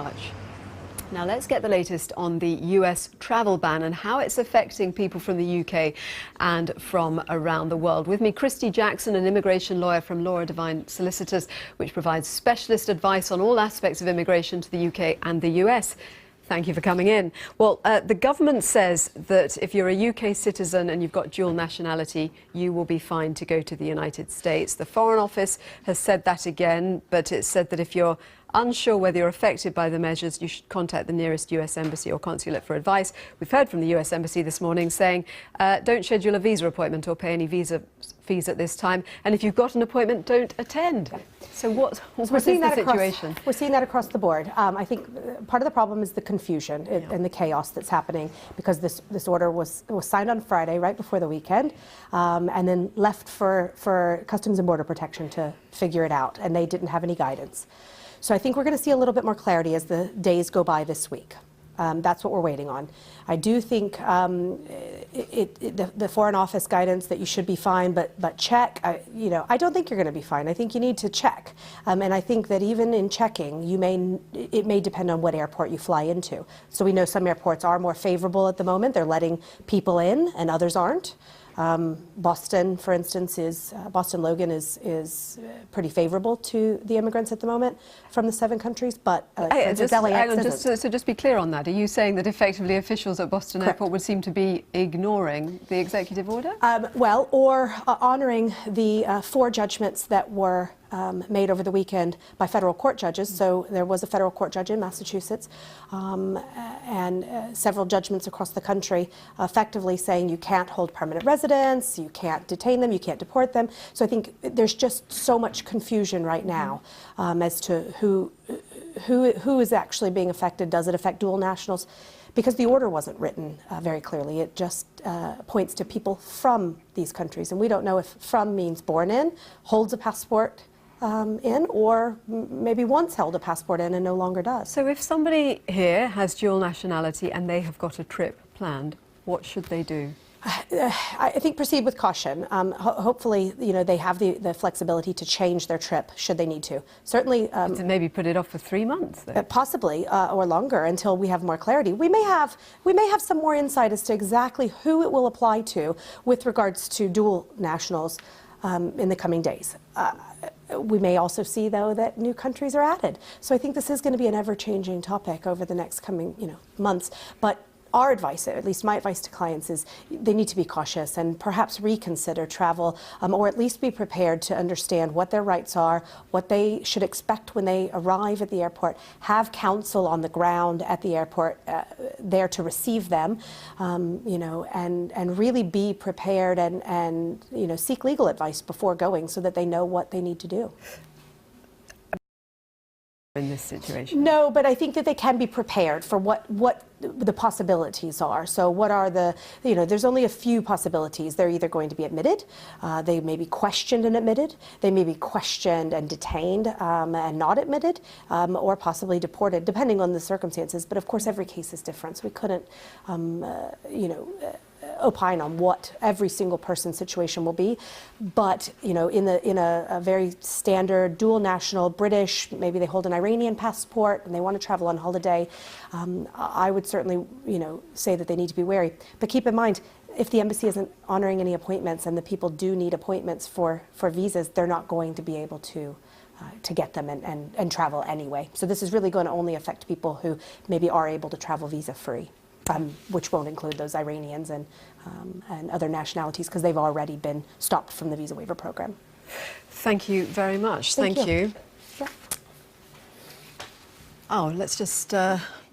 much. Now let's get the latest on the US travel ban and how it's affecting people from the UK and from around the world. With me, Christi Jackson, an immigration lawyer from Laura Devine Solicitors, which provides specialist advice on all aspects of immigration to the UK and the US. Thank you for coming in. Well, the government says that if you're a UK citizen and you've got dual nationality, you will be fine to go to the United States. The Foreign Office has said that again, but it said that if you're unsure whether you're affected by the measures, you should contact the nearest US embassy or consulate for advice. We've heard from the US embassy this morning saying don't schedule a visa appointment or pay any visa fees at this time, and if you've got an appointment, don't attend. So what is the situation? We're seeing that across the board. I think part of the problem is the confusion and the chaos that's happening, because this order was signed on Friday, right before the weekend, and then left for Customs and Border Protection to figure it out, and they didn't have any guidance. So I think we're going to see a little bit more clarity as the days go by this week. That's what we're waiting on. I do think the Foreign Office guidance that you should be fine, but check. I don't think you're going to be fine. I think you need to check, and I think that even in checking, it may depend on what airport you fly into. So we know some airports are more favorable at the moment. They're letting people in, and others aren't. Boston, for instance, Boston Logan is pretty favorable to the immigrants at the moment from the 7 countries, but just be clear on that. Are you saying that effectively officials at Boston Correct. Airport would seem to be ignoring the executive order? Or honouring the 4 judgments that were made over the weekend by federal court judges. So there was a federal court judge in Massachusetts and several judgments across the country effectively saying you can't hold permanent residents, you can't detain them, you can't deport them. So I think there's just so much confusion right now as to who is actually being affected. Does it affect dual nationals? Because the order wasn't written very clearly. It just points to people from these countries. And we don't know if from means born in, holds a passport in, or maybe once held a passport in and no longer does. So if somebody here has dual nationality and they have got a trip planned, what should they do? I think proceed with caution. Hopefully, they have the flexibility to change their trip should they need to. Certainly, to maybe put it off for 3 months, though. Possibly, or longer, until we have more clarity. We may have some more insight as to exactly who it will apply to with regards to dual nationals in the coming days. We may also see, though, that new countries are added. So I think this is going to be an ever-changing topic over the next coming, months. But our advice, at least my advice to clients, is they need to be cautious and perhaps reconsider travel, or at least be prepared to understand what their rights are, what they should expect when they arrive at the airport, have counsel on the ground at the airport there to receive them, and really be prepared and seek legal advice before going so that they know what they need to do. In this situation? No, but I think that they can be prepared for what the possibilities are. So what are there's only a few possibilities. They're either going to be admitted, they may be questioned and admitted, they may be questioned and detained and not admitted, or possibly deported, depending on the circumstances. But of course, every case is different, so we couldn't, opine on what every single person's situation will be. But in a very standard dual national British, maybe they hold an Iranian passport and they want to travel on holiday, I would certainly say that they need to be wary. But keep in mind, if the embassy isn't honoring any appointments and the people do need appointments for visas, they're not going to be able to get them and travel anyway. So this is really going to only affect people who maybe are able to travel visa free. Which won't include those Iranians and other nationalities, because they've already been stopped from the visa waiver program. Thank you very much. Thank you. Sure. Oh, let's just